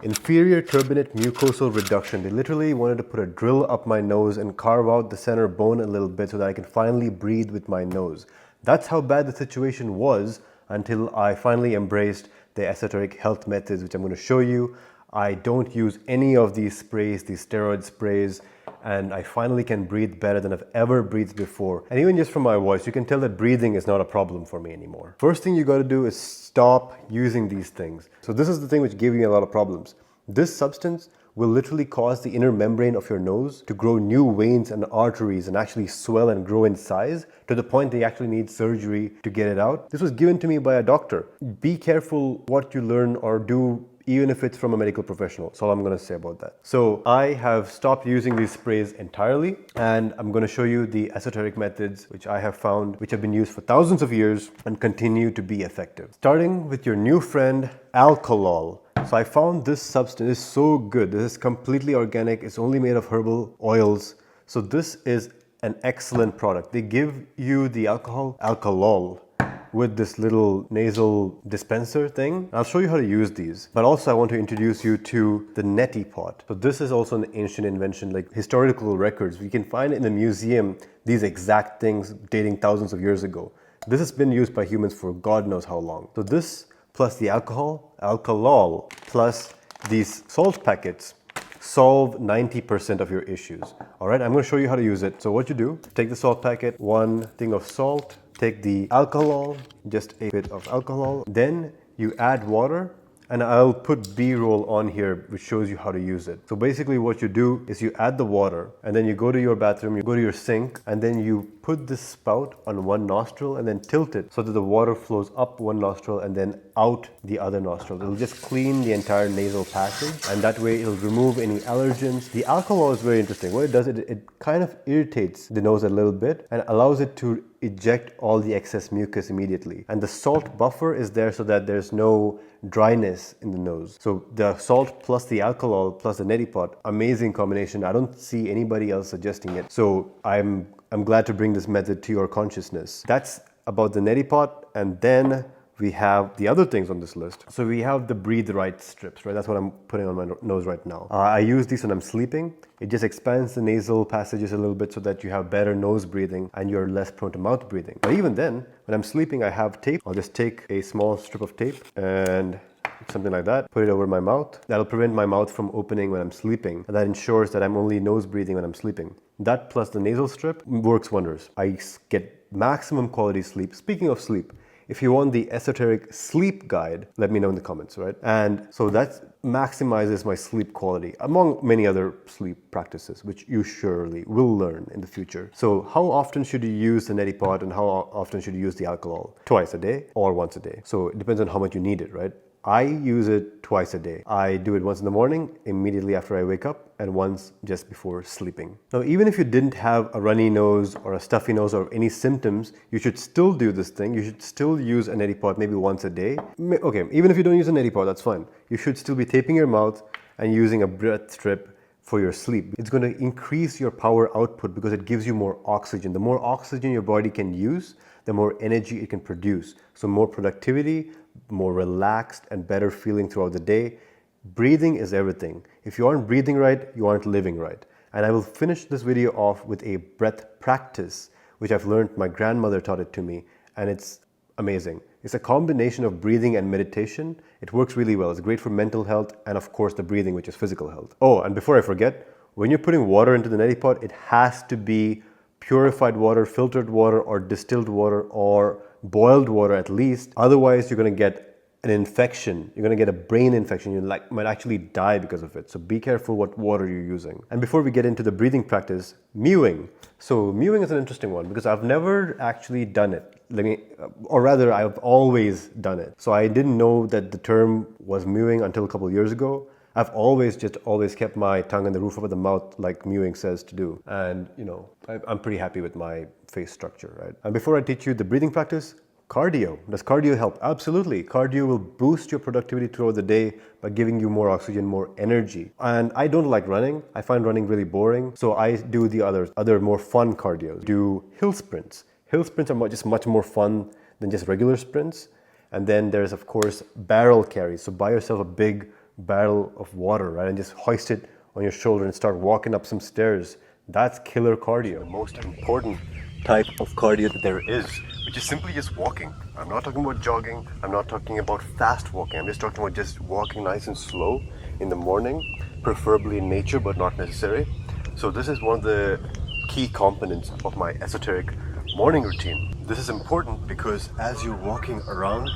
Inferior turbinate mucosal reduction. They literally wanted to put a drill up my nose and carve out the center bone a little bit so that I can finally breathe with my nose. That's how bad the situation was until I finally embraced the esoteric health methods, which I'm going to show you. I don't use any of these sprays, these steroid sprays, and I finally can breathe better than I've ever breathed before. And even just from my voice, you can tell that breathing is not a problem for me anymore. First thing you got to do is stop using these things. So this is the thing which gave me a lot of problems. This substance will literally cause the inner membrane of your nose to grow new veins and arteries and actually swell and grow in size to the point they actually need surgery to get it out. This was given to me by a doctor. Be careful what you learn or do, even if it's from a medical professional. That's all I'm gonna say about that. So I have stopped using these sprays entirely, and I'm gonna show you the esoteric methods which I have found, which have been used for thousands of years and continue to be effective. Starting with your new friend, Alkalol. So I found this substance is so good. This is completely organic. It's only made of herbal oils. So this is an excellent product. They give you the Alkalol, with this little nasal dispenser thing. I'll show you how to use these. But also I want to introduce you to the neti pot. So this is also an ancient invention, like historical records. We can find in the museum these exact things dating thousands of years ago. This has been used by humans for God knows how long. So this plus the Alkalol, plus these salt packets solve 90% of your issues. All right, I'm going to show you how to use it. So what you do, take the salt packet, one thing of salt, take the Alkalol, just a bit of Alkalol, then you add water, and I'll put B-roll on here which shows you how to use it. So basically what you do is you add the water, and then you go to your bathroom, you go to your sink, and then you put this spout on one nostril and then tilt it so that the water flows up one nostril and then out the other nostril. It'll just clean the entire nasal passage, and that way it'll remove any allergens. The Alkalol is very interesting. What it does, it kind of irritates the nose a little bit and allows it to eject all the excess mucus immediately. And the salt buffer is there so that there's no dryness in the nose. So the salt plus the Alkalol plus the neti pot, amazing combination. I don't see anybody else suggesting it. So I'm glad to bring this method to your consciousness. That's about the neti pot, and then we have the other things on this list. So we have the Breathe Right strips, right? That's what I'm putting on my nose right now. I use these when I'm sleeping. It just expands the nasal passages a little bit so that you have better nose breathing and you're less prone to mouth breathing. But even then, when I'm sleeping, I have tape. I'll just take a small strip of tape and something like that, put it over my mouth. That'll prevent my mouth from opening when I'm sleeping. And that ensures that I'm only nose breathing when I'm sleeping. That plus the nasal strip works wonders. I get maximum quality sleep. Speaking of sleep, if you want the esoteric sleep guide, let me know in the comments, right? And so that maximizes my sleep quality, among many other sleep practices, which you surely will learn in the future. So how often should you use the neti pot, and how often should you use the Alkalol? Twice a day or once a day. So it depends on how much you need it, right? I use it twice a day. I do it once in the morning, immediately after I wake up, and once just before sleeping. Now, even if you didn't have a runny nose or a stuffy nose or any symptoms, you should still do this thing. You should still use a neti pot maybe once a day. Okay, even if you don't use a neti pot, that's fine. You should still be taping your mouth and using a breath strip for your sleep. It's going to increase your power output because it gives you more oxygen. The more oxygen your body can use, the more energy it can produce. So more productivity, more relaxed and better feeling throughout the day. Breathing is everything. If you aren't breathing right, you aren't living right. And I will finish this video off with a breath practice, which I've learned, my grandmother taught it to me, and it's amazing. It's a combination of breathing and meditation. It works really well. It's great for mental health and of course the breathing, which is physical health. Oh, and before I forget, when you're putting water into the neti pot, it has to be purified water, filtered water, or distilled water, or boiled water at least. Otherwise, you're going to get an infection. You're going to get a brain infection. You might actually die because of it. So be careful what water you're using. And before we get into the breathing practice, mewing. So mewing is an interesting one because I've never actually done it. Or rather, I've always done it. So I didn't know that the term was mewing until a couple of years ago. I've always kept my tongue in the roof of the mouth like mewing says to do. And I'm pretty happy with my face structure, right? And before I teach you the breathing practice, cardio. Does cardio help? Absolutely. Cardio will boost your productivity throughout the day by giving you more oxygen, more energy. And I don't like running. I find running really boring. So I do the other more fun cardio. Do hill sprints. Hill sprints are just much more fun than just regular sprints. And then there's of course barrel carries. So buy yourself a big barrel of water, right? And just hoist it on your shoulder and start walking up some stairs. That's killer cardio. The most important type of cardio that there is, which is simply just walking. I'm not talking about jogging. I'm not talking about fast walking. I'm just talking about just walking nice and slow in the morning, preferably in nature, but not necessary. So this is one of the key components of my esoteric morning routine. This is important because as you're walking around,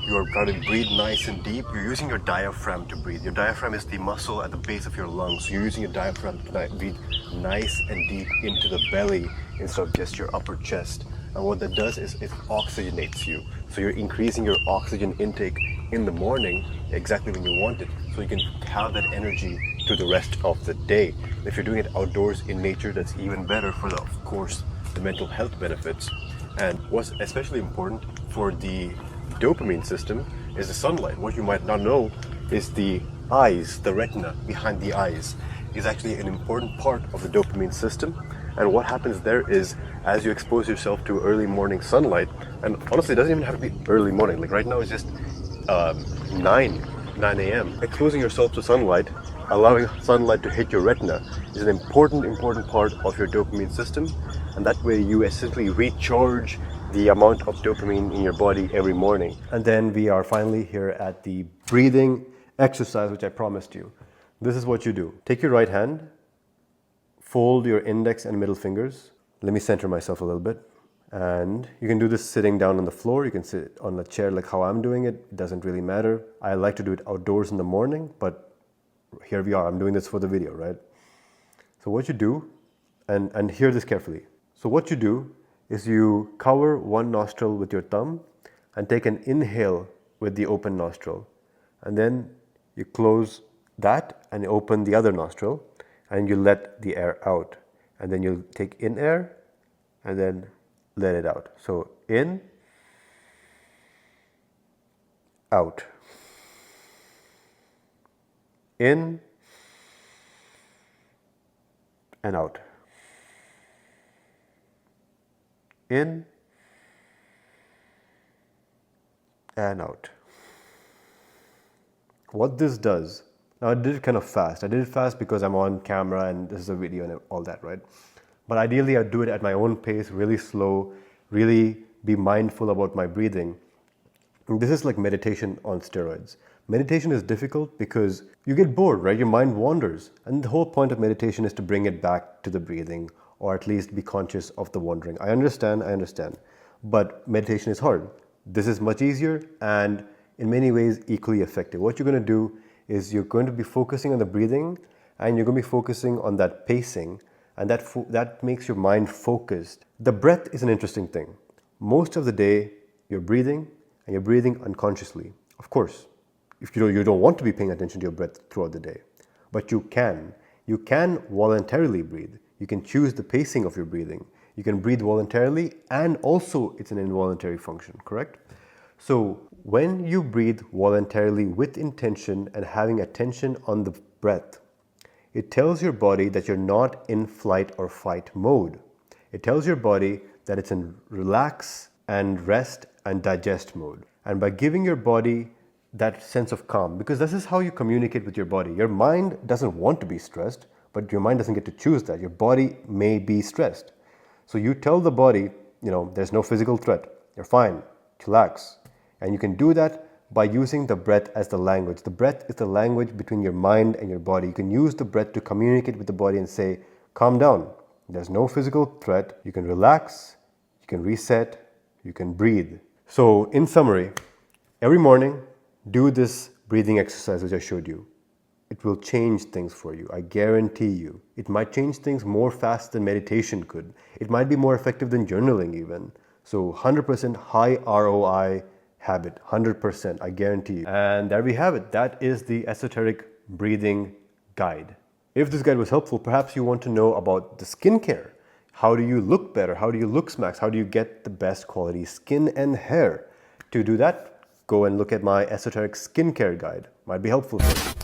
you're trying to breathe nice and deep. You're using your diaphragm to breathe. Your diaphragm is the muscle at the base of your lungs. So you're using your diaphragm to breathe nice and deep into the belly instead of just your upper chest. And what that does is it oxygenates you. So you're increasing your oxygen intake in the morning exactly when you want it. So you can have that energy through the rest of the day. If you're doing it outdoors in nature, that's even better for of course, the mental health benefits. And what's especially important for the dopamine system is the sunlight. What you might not know is the eyes, the retina behind the eyes is actually an important part of the dopamine system. And what happens there is as you expose yourself to early morning sunlight, and honestly it doesn't even have to be early morning, like right now it's just 9 a.m. Exposing yourself to sunlight, allowing sunlight to hit your retina is an important part of your dopamine system, and that way you essentially recharge the amount of dopamine in your body every morning. And then we are finally here at the breathing exercise, which I promised you. This is what you do. Take your right hand, fold your index and middle fingers. Let me center myself a little bit. And you can do this sitting down on the floor. You can sit on a chair like how I'm doing it. It doesn't really matter. I like to do it outdoors in the morning, but here we are. I'm doing this for the video, right? So what you do, and hear this carefully. So what you do is you cover one nostril with your thumb and take an inhale with the open nostril. And then you close that and open the other nostril and you let the air out. And then you'll take in air and then let it out. So in, out. In and out. In and out. What this does, now I did it kind of fast. I did it fast because I'm on camera and this is a video and all that, right? But ideally I'd do it at my own pace, really slow, really be mindful about my breathing. And this is like meditation on steroids. Meditation is difficult because you get bored, right? Your mind wanders. And the whole point of meditation is to bring it back to the breathing, or at least be conscious of the wandering. I understand. But meditation is hard. This is much easier and in many ways equally effective. What you're going to do is you're going to be focusing on the breathing and you're going to be focusing on that pacing, and that makes your mind focused. The breath is an interesting thing. Most of the day you're breathing and you're breathing unconsciously. Of course, if you don't want to be paying attention to your breath throughout the day, but you can voluntarily breathe. You can choose the pacing of your breathing. You can breathe voluntarily, and also it's an involuntary function, correct? So when you breathe voluntarily with intention and having attention on the breath, it tells your body that you're not in flight or fight mode. It tells your body that it's in relax and rest and digest mode. And by giving your body that sense of calm, because this is how you communicate with your body. Your mind doesn't want to be stressed, but your mind doesn't get to choose that. Your body may be stressed. So you tell the body, there's no physical threat. You're fine. Relax. And you can do that by using the breath as the language. The breath is the language between your mind and your body. You can use the breath to communicate with the body and say, calm down. There's no physical threat. You can relax. You can reset. You can breathe. So in summary, every morning, do this breathing exercise which I showed you. It will change things for you. I guarantee you. It might change things more fast than meditation could. It might be more effective than journaling even. So 100% high ROI habit. 100%, I guarantee you. And there we have it. That is the esoteric breathing guide. If this guide was helpful, perhaps you want to know about the skincare. How do you look better? How do you look smacks? How do you get the best quality skin and hair? To do that, go and look at my esoteric skincare guide. Might be helpful for you.